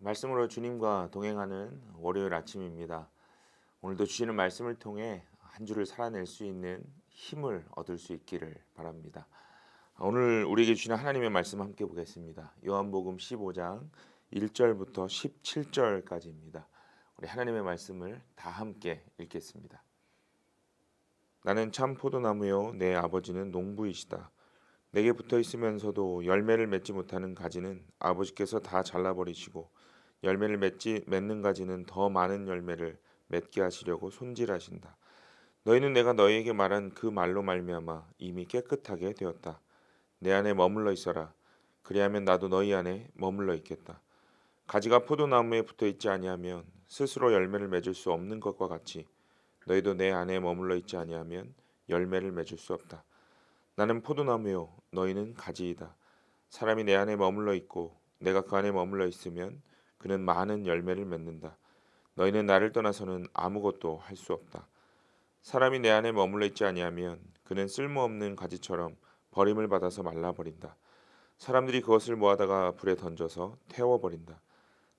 말씀으로 주님과 동행하는 월요일 아침입니다. 오늘도 주시는 말씀을 통해 한 주를 살아낼 수 있는 힘을 얻을 수 있기를 바랍니다. 오늘 우리에게 주시는 하나님의 말씀 함께 보겠습니다. 요한복음 15장 1절부터 17절까지입니다. 우리 하나님의 말씀을 다 함께 읽겠습니다. 나는 참 포도나무요 내 아버지는 농부이시다. 내게 붙어 있으면서도 열매를 맺지 못하는 가지는 아버지께서 다 잘라버리시고 열매를 맺는 가지는 더 많은 열매를 맺게 하시려고 손질하신다. 너희는 내가 너희에게 말한 그 말로 말미암아 이미 깨끗하게 되었다. 내 안에 머물러 있어라. 그리하면 나도 너희 안에 머물러 있겠다. 가지가 포도나무에 붙어 있지 아니하면 스스로 열매를 맺을 수 없는 것과 같이 너희도 내 안에 머물러 있지 아니하면 열매를 맺을 수 없다. 나는 포도나무요 너희는 가지이다. 사람이 내 안에 머물러 있고 내가 그 안에 머물러 있으면 그는 많은 열매를 맺는다. 너희는 나를 떠나서는 아무것도 할 수 없다. 사람이 내 안에 머물러 있지 아니하면 그는 쓸모없는 가지처럼 버림을 받아서 말라버린다. 사람들이 그것을 모아다가 불에 던져서 태워버린다.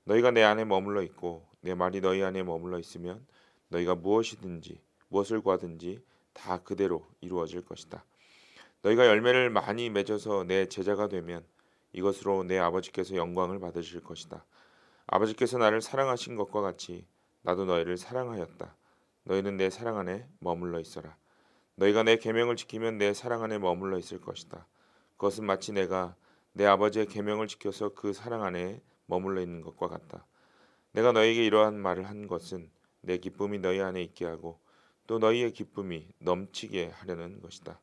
너희가 내 안에 머물러 있고 내 말이 너희 안에 머물러 있으면 너희가 무엇이든지 무엇을 구하든지 다 그대로 이루어질 것이다. 너희가 열매를 많이 맺어서 내 제자가 되면 이것으로 내 아버지께서 영광을 받으실 것이다. 아버지께서 나를 사랑하신 것과 같이 나도 너희를 사랑하였다. 너희는 내 사랑 안에 머물러 있어라. 너희가 내 계명을 지키면 내 사랑 안에 머물러 있을 것이다. 그것은 마치 내가 내 아버지의 계명을 지켜서 그 사랑 안에 머물러 있는 것과 같다. 내가 너희에게 이러한 말을 한 것은 내 기쁨이 너희 안에 있게 하고 또 너희의 기쁨이 넘치게 하려는 것이다.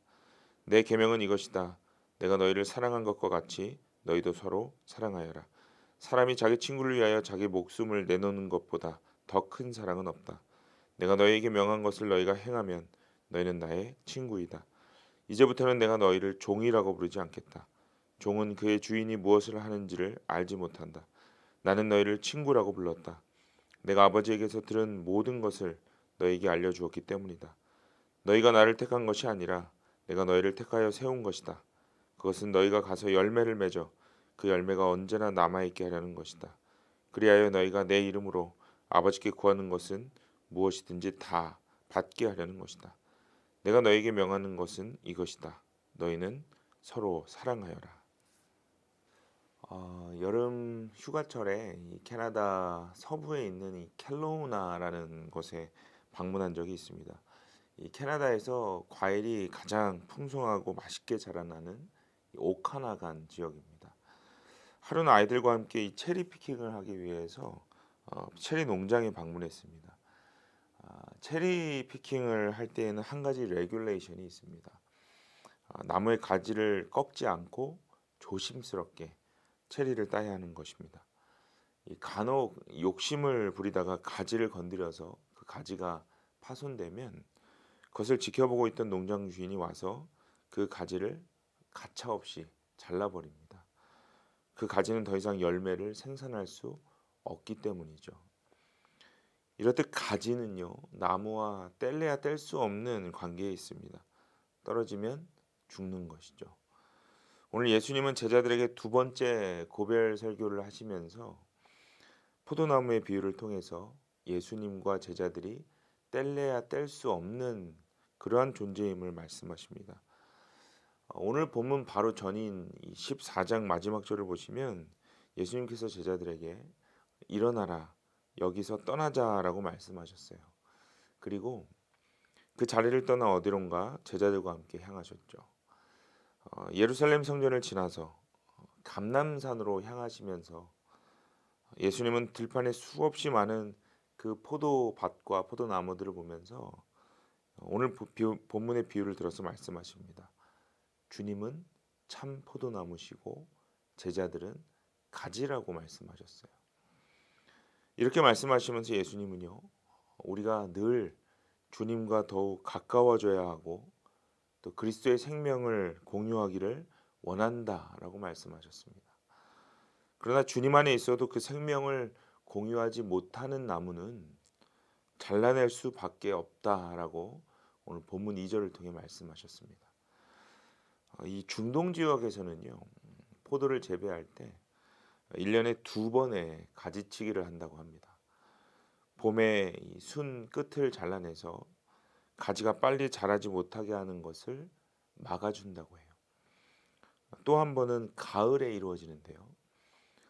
내 계명은 이것이다. 내가 너희를 사랑한 것과 같이 너희도 서로 사랑하여라. 사람이 자기 친구를 위하여 자기 목숨을 내놓는 것보다 더 큰 사랑은 없다. 내가 너희에게 명한 것을 너희가 행하면 너희는 나의 친구이다. 이제부터는 내가 너희를 종이라고 부르지 않겠다. 종은 그의 주인이 무엇을 하는지를 알지 못한다. 나는 너희를 친구라고 불렀다. 내가 아버지에게서 들은 모든 것을 너희에게 알려주었기 때문이다. 너희가 나를 택한 것이 아니라 내가 너희를 택하여 세운 것이다. 그것은 너희가 가서 열매를 맺어 그 열매가 언제나 남아있게 하려는 것이다. 그리하여 너희가 내 이름으로 아버지께 구하는 것은 무엇이든지 다 받게 하려는 것이다. 내가 너희에게 명하는 것은 이것이다. 너희는 서로 사랑하여라. 여름 휴가철에 이 캐나다 서부에 있는 이 켈로우나라는 곳에 방문한 적이 있습니다. 이 캐나다에서 과일이 가장 풍성하고 맛있게 자라나는 이 오카나간 지역입니다. 하루는 아이들과 함께 이 체리 피킹을 하기 위해서 체리 농장에 방문했습니다. 체리 피킹을 할 때에는 한 가지 레귤레이션이 있습니다. 나무의 가지를 꺾지 않고 조심스럽게 체리를 따야 하는 것입니다. 이 간혹 욕심을 부리다가 가지를 건드려서 그 가지가 파손되면 그것을 지켜보고 있던 농장 주인이 와서 그 가지를 가차없이 잘라버립니다. 그 가지는 더 이상 열매를 생산할 수 없기 때문이죠. 이렇듯 가지는요, 나무와 뗄래야 뗄 수 없는 관계에 있습니다. 떨어지면 죽는 것이죠. 오늘 예수님은 제자들에게 두 번째 고별 설교를 하시면서 포도나무의 비유를 통해서 예수님과 제자들이 뗄래야 뗄 수 없는 그러한 존재임을 말씀하십니다. 오늘 본문 바로 전인 14장 마지막 절을 보시면 예수님께서 제자들에게 일어나라 여기서 떠나자라고 말씀하셨어요. 그리고 그 자리를 떠나 어디론가 제자들과 함께 향하셨죠. 예루살렘 성전을 지나서 감람산으로 향하시면서 예수님은 들판에 수없이 많은 그 포도밭과 포도나무들을 보면서 오늘 본문의 비유를 들어서 말씀하십니다. 주님은 참 포도나무시고 제자들은 가지라고 말씀하셨어요. 이렇게 말씀하시면서 예수님은요, 우리가 늘 주님과 더욱 가까워져야 하고 또 그리스도의 생명을 공유하기를 원한다라고 말씀하셨습니다. 그러나 주님 안에 있어도 그 생명을 공유하지 못하는 나무는 잘라낼 수밖에 없다라고 오늘 본문 2절을 통해 말씀하셨습니다. 이 중동 지역에서는요, 포도를 재배할 때 1년에 두 번의 가지치기를 한다고 합니다. 봄에 이 순 끝을 잘라내서 가지가 빨리 자라지 못하게 하는 것을 막아준다고 해요. 또 한 번은 가을에 이루어지는데요.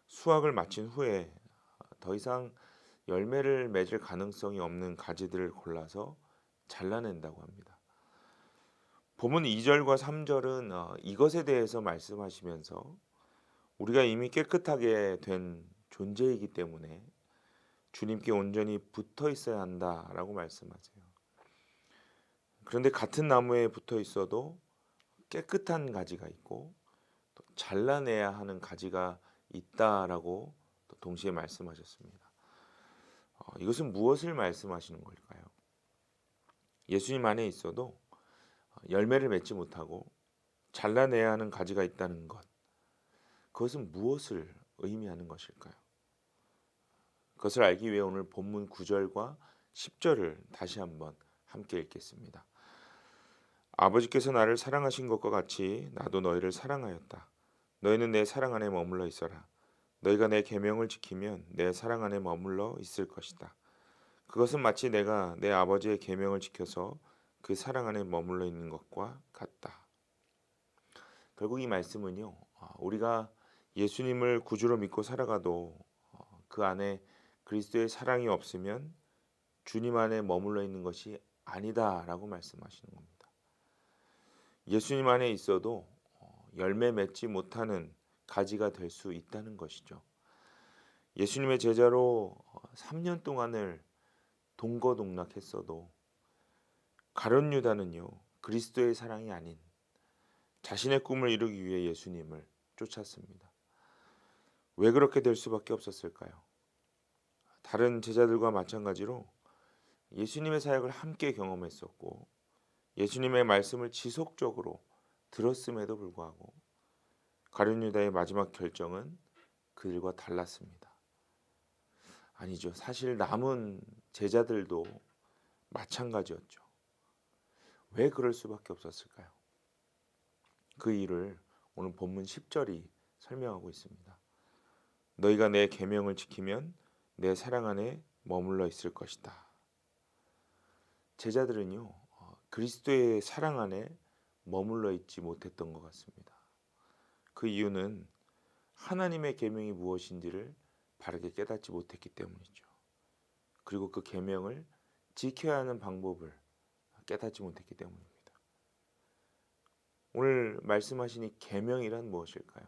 수확을 마친 후에 더 이상 열매를 맺을 가능성이 없는 가지들을 골라서 잘라낸다고 합니다. 본문 2절과 3절은 이것에 대해서 말씀하시면서 우리가 이미 깨끗하게 된 존재이기 때문에 주님께 온전히 붙어 있어야 한다라고 말씀하세요. 그런데 같은 나무에 붙어 있어도 깨끗한 가지가 있고 또 잘라내야 하는 가지가 있다라고 또 동시에 말씀하셨습니다. 이것은 무엇을 말씀하시는 걸까요? 예수님 안에 있어도 열매를 맺지 못하고 잘라내야 하는 가지가 있다는 것, 그것은 무엇을 의미하는 것일까요? 그것을 알기 위해 오늘 본문 9절과 10절을 다시 한번 함께 읽겠습니다. 아버지께서 나를 사랑하신 것과 같이 나도 너희를 사랑하였다. 너희는 내 사랑 안에 머물러 있어라. 너희가 내 계명을 지키면 내 사랑 안에 머물러 있을 것이다. 그것은 마치 내가 내 아버지의 계명을 지켜서 그 사랑 안에 머물러 있는 것과 같다. 결국 이 말씀은요, 우리가 예수님을 구주로 믿고 살아가도 그 안에 그리스도의 사랑이 없으면 주님 안에 머물러 있는 것이 아니다라고 말씀하시는 겁니다. 예수님 안에 있어도 열매 맺지 못하는 가지가 될 수 있다는 것이죠. 예수님의 제자로 3년 동안을 동거동락했어도 가룟 유다는요, 그리스도의 사랑이 아닌 자신의 꿈을 이루기 위해 예수님을 쫓았습니다. 왜 그렇게 될 수밖에 없었을까요? 다른 제자들과 마찬가지로 예수님의 사역을 함께 경험했었고 예수님의 말씀을 지속적으로 들었음에도 불구하고 가룟 유다의 마지막 결정은 그들과 달랐습니다. 아니죠. 사실 남은 제자들도 마찬가지였죠. 왜 그럴 수밖에 없었을까요? 그 이유를 오늘 본문 10절이 설명하고 있습니다. 너희가 내 계명을 지키면 내 사랑 안에 머물러 있을 것이다. 제자들은요, 그리스도의 사랑 안에 머물러 있지 못했던 것 같습니다. 그 이유는 하나님의 계명이 무엇인지를 바르게 깨닫지 못했기 때문이죠. 그리고 그 계명을 지켜야 하는 방법을 깨닫지 못했기 때문입니다. 오늘 말씀하신 이 계명이란 무엇일까요?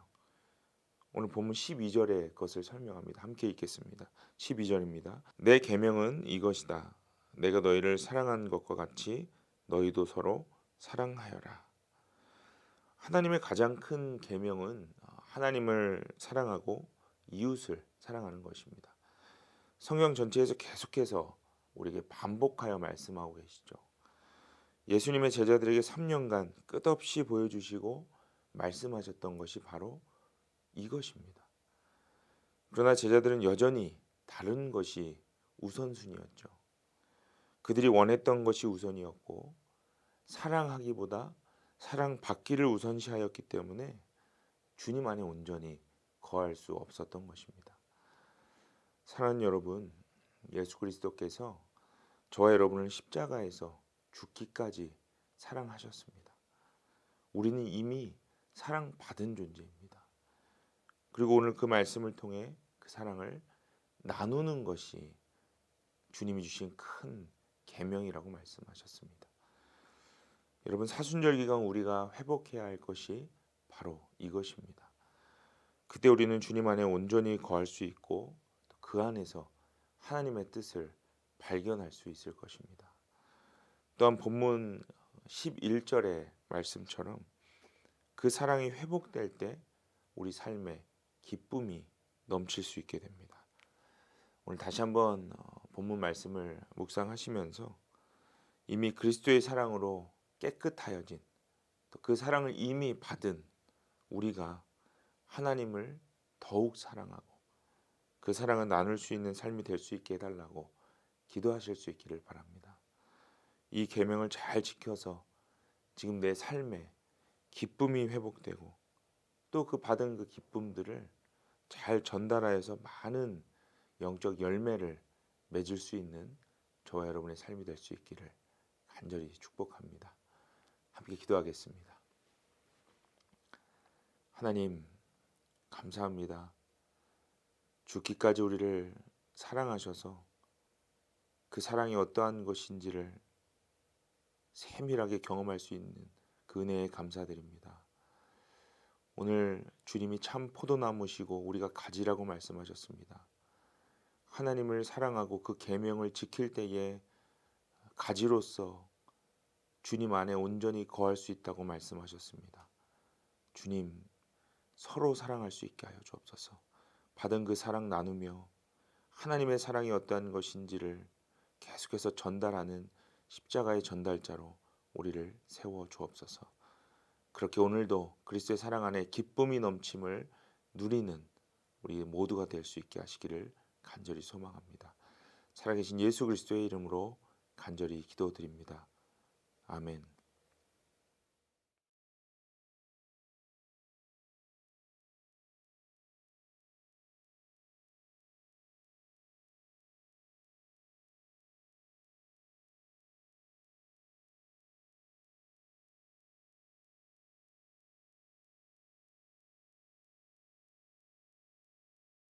오늘 본문 12절의 것을 설명합니다. 함께 읽겠습니다. 12절입니다. 내 계명은 이것이다. 내가 너희를 사랑한 것과 같이 너희도 서로 사랑하여라. 하나님의 가장 큰 계명은 하나님을 사랑하고 이웃을 사랑하는 것입니다. 성경 전체에서 계속해서 우리에게 반복하여 말씀하고 계시죠. 예수님의 제자들에게 3년간 끝없이 보여주시고 말씀하셨던 것이 바로 이것입니다. 그러나 제자들은 여전히 다른 것이 우선순위였죠. 그들이 원했던 것이 우선이었고 사랑하기보다 사랑받기를 우선시하였기 때문에 주님 안에 온전히 거할 수 없었던 것입니다. 사랑하는 여러분, 예수 그리스도께서 저와 여러분을 십자가에서 죽기까지 사랑하셨습니다. 우리는 이미 사랑받은 존재입니다. 그리고 오늘 그 말씀을 통해 그 사랑을 나누는 것이 주님이 주신 큰 계명이라고 말씀하셨습니다. 여러분, 사순절 기간 우리가 회복해야 할 것이 바로 이것입니다. 그때 우리는 주님 안에 온전히 거할 수 있고 그 안에서 하나님의 뜻을 발견할 수 있을 것입니다. 또한 본문 11절의 말씀처럼 그 사랑이 회복될 때 우리 삶에 기쁨이 넘칠 수 있게 됩니다. 오늘 다시 한번 본문 말씀을 묵상하시면서 이미 그리스도의 사랑으로 깨끗하여진 또 그 사랑을 이미 받은 우리가 하나님을 더욱 사랑하고 그 사랑을 나눌 수 있는 삶이 될 수 있게 해달라고 기도하실 수 있기를 바랍니다. 이 계명을 잘 지켜서 지금 내 삶에 기쁨이 회복되고 또 그 받은 그 기쁨들을 잘 전달하여서 많은 영적 열매를 맺을 수 있는 저와 여러분의 삶이 될 수 있기를 간절히 축복합니다. 함께 기도하겠습니다. 하나님, 감사합니다. 죽기까지 우리를 사랑하셔서 그 사랑이 어떠한 것인지를 세밀하게 경험할 수 있는 그 은혜에 감사드립니다. 오늘 주님이 참 포도나무시고 우리가 가지라고 말씀하셨습니다. 하나님을 사랑하고 그 계명을 지킬 때에 가지로서 주님 안에 온전히 거할 수 있다고 말씀하셨습니다. 주님, 서로 사랑할 수 있게 하여 주옵소서. 받은 그 사랑 나누며 하나님의 사랑이 어떠한 것인지를 계속해서 전달하는 십자가의 전달자로 우리를 세워 주옵소서. 그렇게 오늘도 그리스도의 사랑 안에 기쁨이 넘침을 누리는 우리 모두가 될 수 있게 하시기를 간절히 소망합니다. 살아계신 예수 그리스도의 이름으로 간절히 기도드립니다. 아멘.